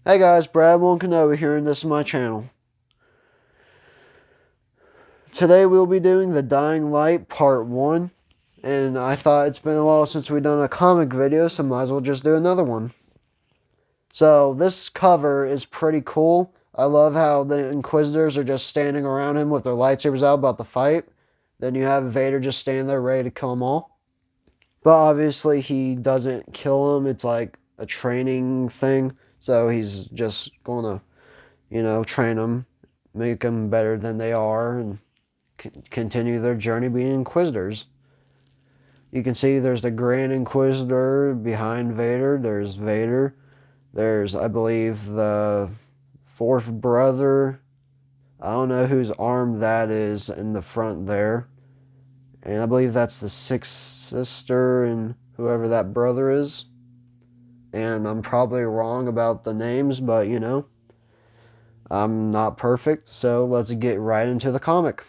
Hey guys, Brad Wilkinover here, and this is my channel. Today we'll be doing The Dying Light Part 1, and I thought it's been a while since we've done a comic video, so might as well just do another one. So this cover is pretty cool. I love how the Inquisitors are just standing around him with their lightsabers out about to fight. Then you have Vader just standing there ready to kill them all. But obviously he doesn't kill them, it's like a training thing, so he's just gonna train them, make them better than they are, and continue their journey being Inquisitors. You can see there's the Grand Inquisitor behind Vader. There's Vader. There's, I believe, the fourth brother. I don't know whose arm that is in the front there. And I believe that's the sixth sister and whoever that brother is. And I'm probably wrong about the names, but I'm not perfect, so let's get right into the comic.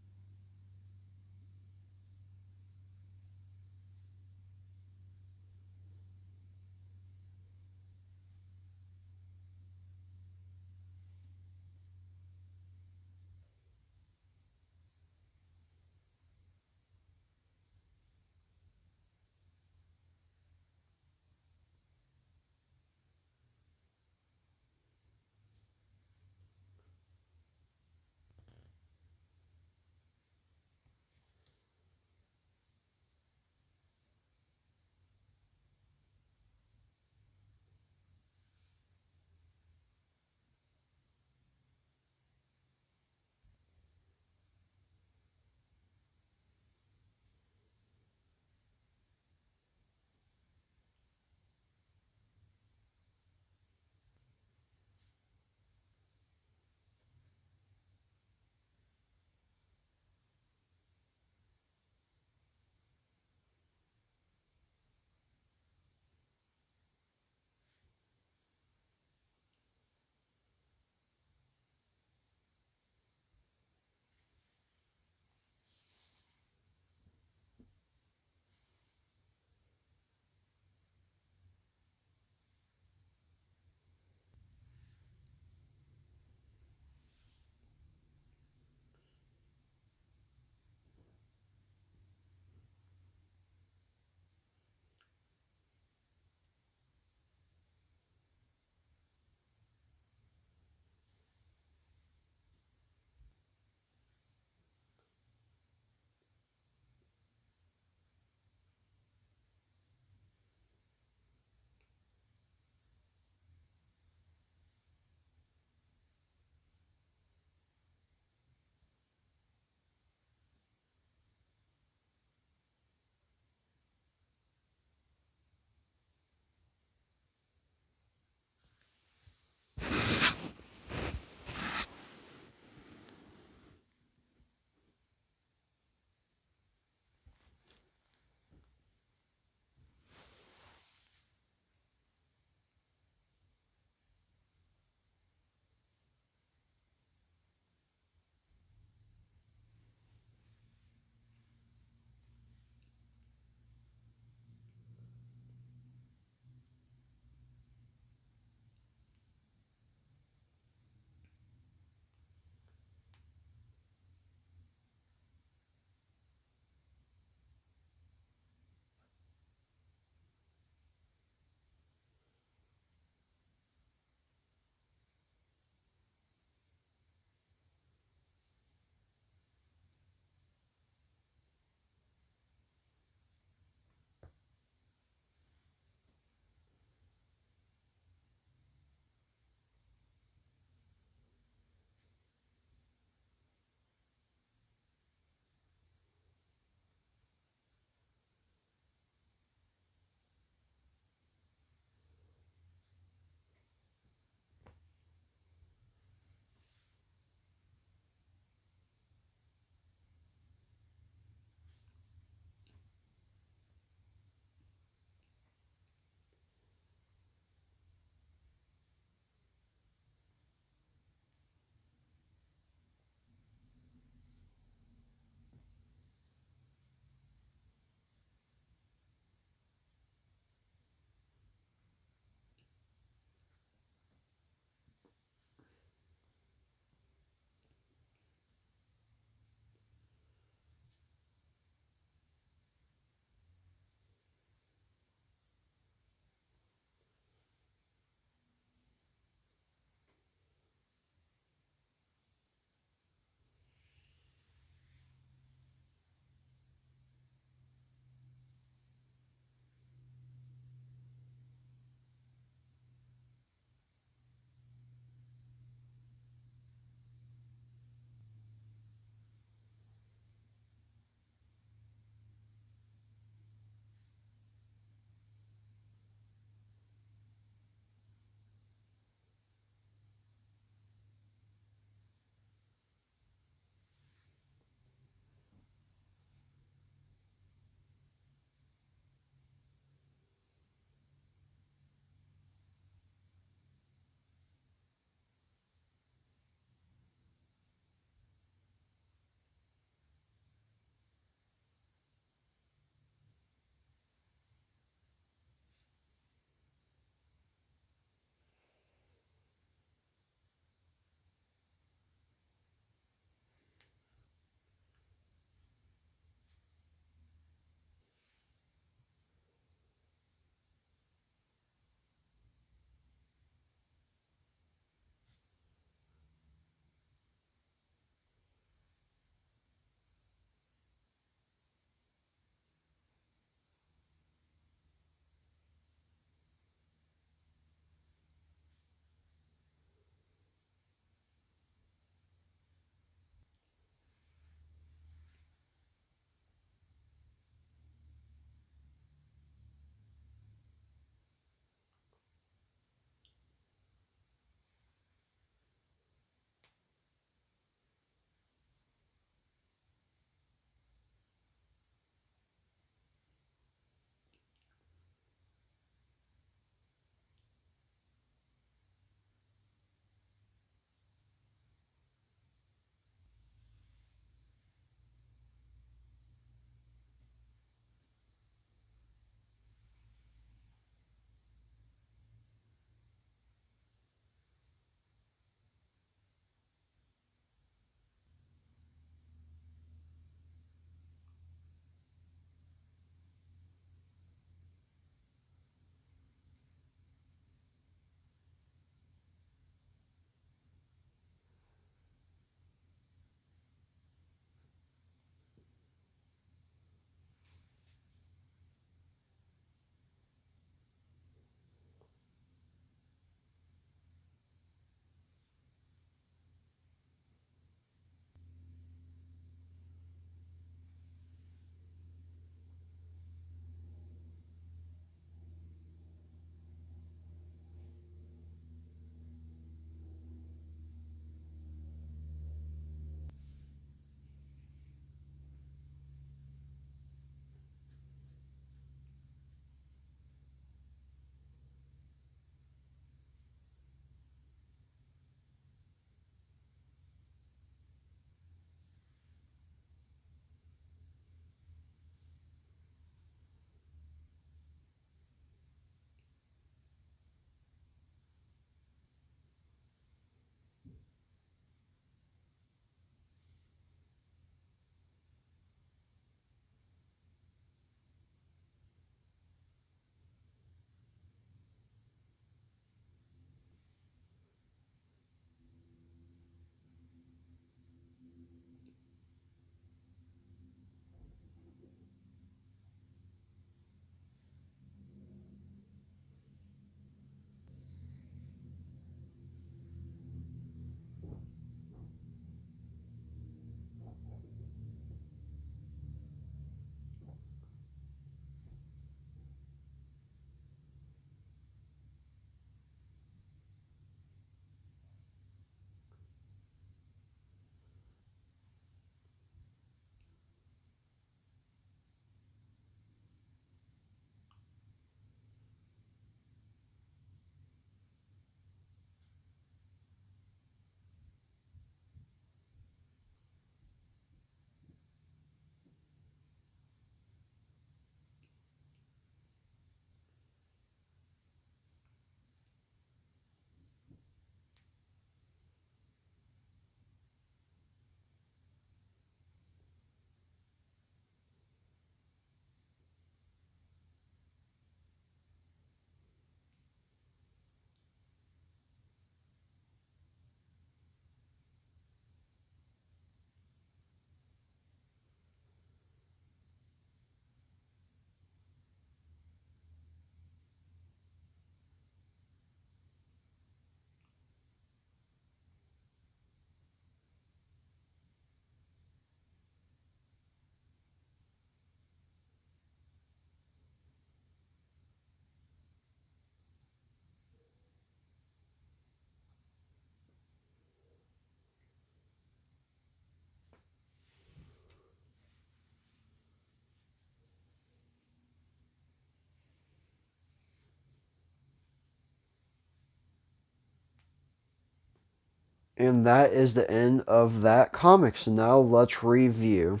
And that is the end of that comic. So now let's review.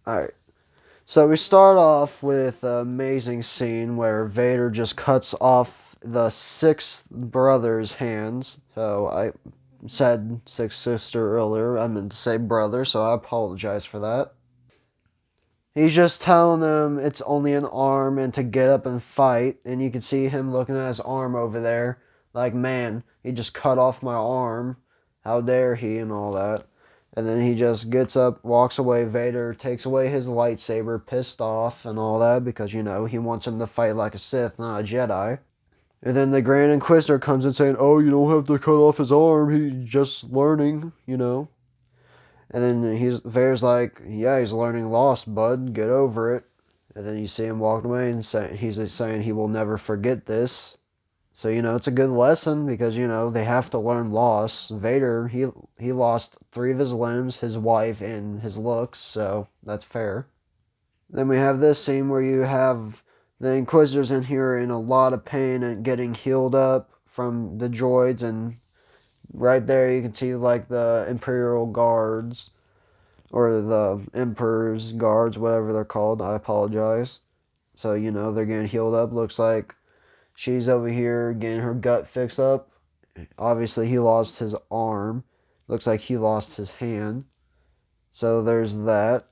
Alright. So we start off with an amazing scene where Vader just cuts off the sixth brother's hands. So I said sixth sister earlier. I meant to say brother, so I apologize for that. He's just telling them it's only an arm and to get up and fight. And you can see him looking at his arm over there. Like, man, he just cut off my arm. How dare he and all that. And then he just gets up, walks away. Vader takes away his lightsaber, pissed off and all that. Because, you know, he wants him to fight like a Sith, not a Jedi. And then the Grand Inquisitor comes in saying, oh, you don't have to cut off his arm. He's just learning, you know. And then Vader's like, yeah, he's learning Lost, bud. Get over it. And then you see him walking away and he's saying he will never forget this. So, you know, it's a good lesson because, you know, they have to learn loss. Vader, he lost 3 of his limbs, his wife, and his looks, so that's fair. Then we have this scene where you have the Inquisitors in here in a lot of pain and getting healed up from the droids, and right there you can see like the Imperial Guards or the Emperor's Guards, whatever they're called. I apologize. So, you know, they're getting healed up. Looks like she's over here getting her gut fixed up. Obviously, he lost his arm. Looks like he lost his hand. So there's that.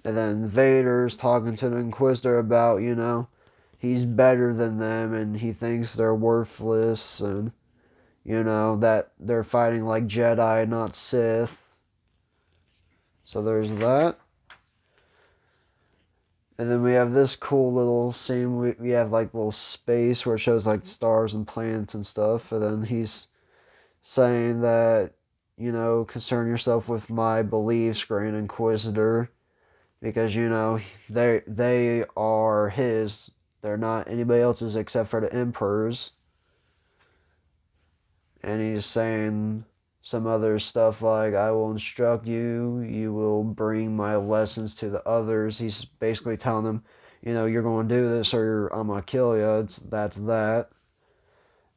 And then Vader's talking to the Inquisitor about, you know, he's better than them and he thinks they're worthless and, you know, that they're fighting like Jedi, not Sith. So there's that. And then we have this cool little scene. We have like little space where it shows like stars and planets and stuff. And then he's saying that, you know, concern yourself with my beliefs, Grand Inquisitor. Because, you know, they are his. They're not anybody else's except for the Emperor's. And he's saying some other stuff like, I will instruct you, you will bring my lessons to the others. He's basically telling them, you know, you're going to do this or I'm going to kill you. That's that.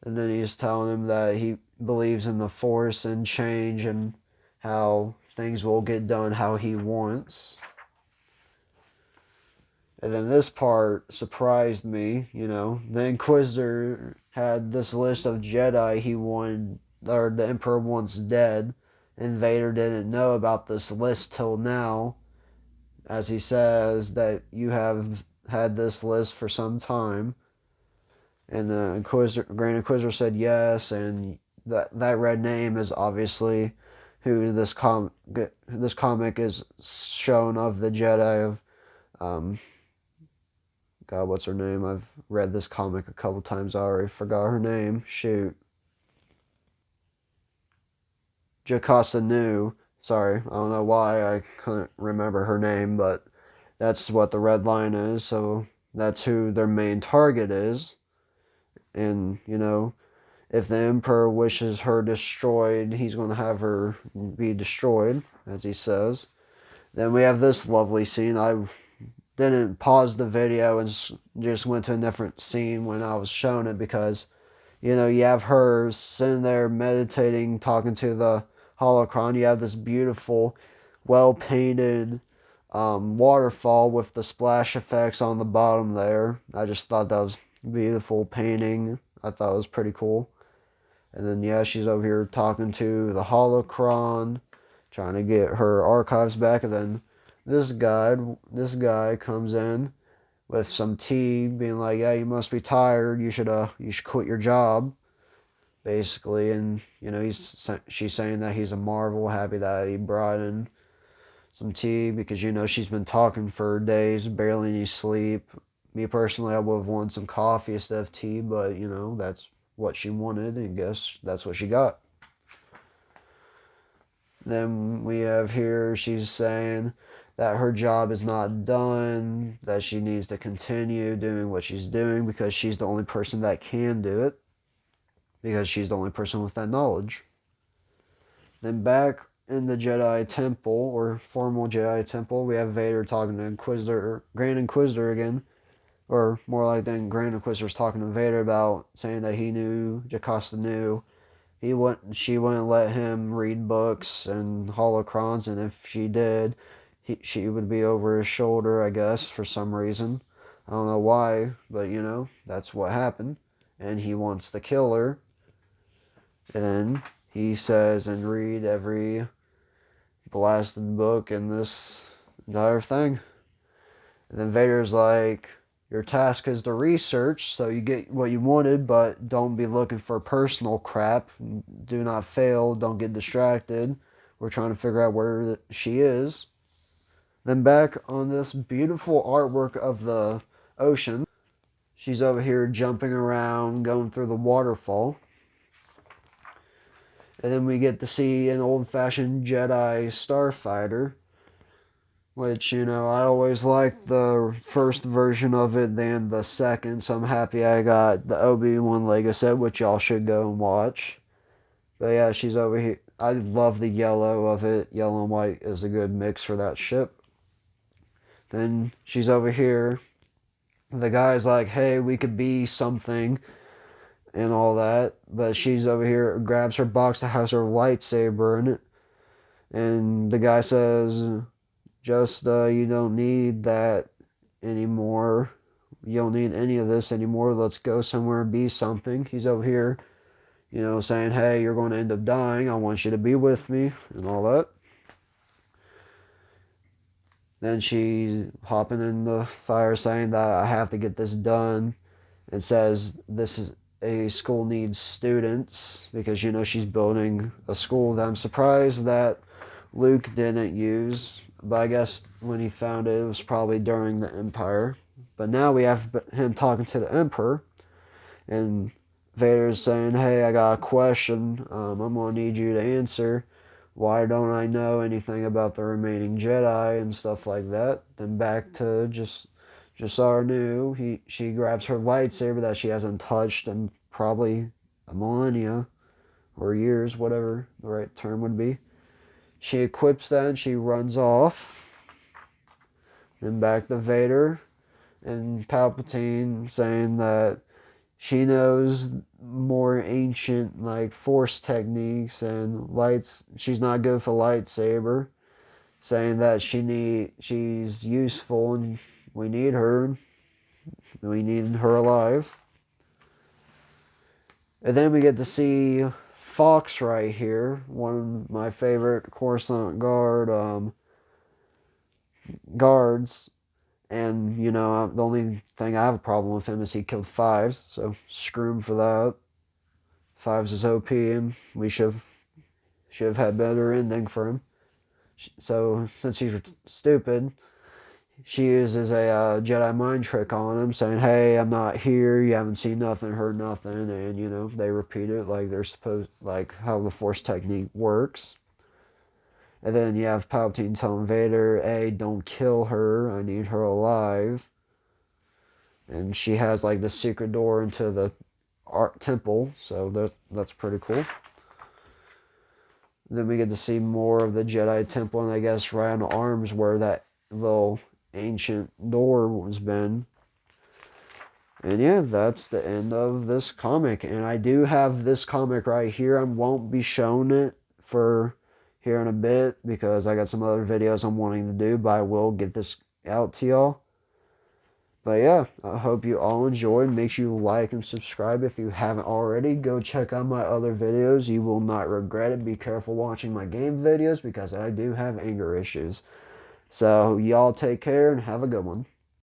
And then he's telling them that he believes in the Force and change and how things will get done how he wants. And then this part surprised me, you know. The Inquisitor had this list of Jedi he wanted, or the Emperor wants dead, and Vader didn't know about this list till now, as he says that you have had this list for some time. And the Grand Inquisitor said yes, and that red name is obviously who this comic is shown of the Jedi of, God, what's her name? I've read this comic a couple times. I already forgot her name. Shoot. Jocasta Nu. Sorry, I don't know why I couldn't remember her name, but that's what the red line is. So that's who their main target is. And, you know, if the Emperor wishes her destroyed, he's going to have her be destroyed, as he says. Then we have this lovely scene. I didn't pause the video and just went to a different scene when I was showing it because, you know, you have her sitting there meditating, talking to the holocron. You have this beautiful, well-painted waterfall with the splash effects on the bottom there. I just thought that was beautiful painting. I thought it was pretty cool. And then, yeah, she's over here talking to the holocron, trying to get her archives back, and then this guy comes in with some tea, being like, "Yeah, you must be tired. You should quit your job," basically. And you know, she's saying that he's a marvel, happy that he brought in some tea because you know she's been talking for days, barely any sleep. Me personally, I would have wanted some coffee instead of tea, but you know that's what she wanted, and guess that's what she got. Then we have here, she's saying that her job is not done, that she needs to continue doing what she's doing because she's the only person that can do it, because she's the only person with that knowledge. Then back in the Jedi Temple, or formal Jedi Temple, we have Vader talking to Grand Inquisitor again, or more like then Grand Inquisitor's talking to Vader about saying that he knew, Jocasta knew. She wouldn't let him read books and holocrons, and if she did, she would be over his shoulder, I guess, for some reason. I don't know why, but that's what happened. And he wants to kill her. And then he says, and read every blasted book in this entire thing. And then Vader's like, your task is to research, so you get what you wanted, but don't be looking for personal crap. Do not fail. Don't get distracted. We're trying to figure out where she is. Then back on this beautiful artwork of the ocean, she's over here jumping around, going through the waterfall. And then we get to see an old-fashioned Jedi starfighter, which, I always liked the first version of it than the second, so I'm happy I got the Obi-Wan Lego set, which y'all should go and watch. But yeah, she's over here. I love the yellow of it. Yellow and white is a good mix for that ship. Then she's over here. The guy's like, hey, we could be something and all that. But she's over here, grabs her box that has her lightsaber in it. And the guy says, just, you don't need that anymore. You don't need any of this anymore. Let's go somewhere and be something. He's over here, saying, hey, you're going to end up dying. I want you to be with me and all that. Then she's hopping in the fire saying that I have to get this done. And says this is a school needs students because, she's building a school that I'm surprised that Luke didn't use. But I guess when he found it, it was probably during the Empire. But now we have him talking to the Emperor. And Vader's saying, hey, I got a question. I'm going to need you to answer. Why don't I know anything about the remaining Jedi and stuff like that? Then back to Jassar knew. She grabs her lightsaber that she hasn't touched in probably a millennia or years, whatever the right term would be. She equips that and she runs off. Then back to Vader and Palpatine saying that she knows more ancient like force techniques and lights. She's not good for lightsaber. Saying that she's useful and we need her. We need her alive. And then we get to see Fox right here, one of my favorite Coruscant guards. And, the only thing I have a problem with him is he killed Fives, so screw him for that. Fives is OP, and we should have had better ending for him. So, since he's stupid, she uses a Jedi mind trick on him, saying, hey, I'm not here, you haven't seen nothing, heard nothing, and, they repeat it like they're supposed, like how the Force technique works. And then you have Palpatine telling Vader, hey, don't kill her, I need her alive. And she has like the secret door into the art temple, so that's pretty cool. Then we get to see more of the Jedi temple, and I guess right on the arms where that little ancient door was been. And yeah, that's the end of this comic. And I do have this comic right here. I won't be showing it for here in a bit because I got some other videos I'm wanting to do, but I will get this out to y'all. But yeah, I hope you all enjoyed. Make sure you like and subscribe if you haven't already. Go check out my other videos. You will not regret it. Be careful watching my game videos because I do have anger issues. So y'all take care and have a good one.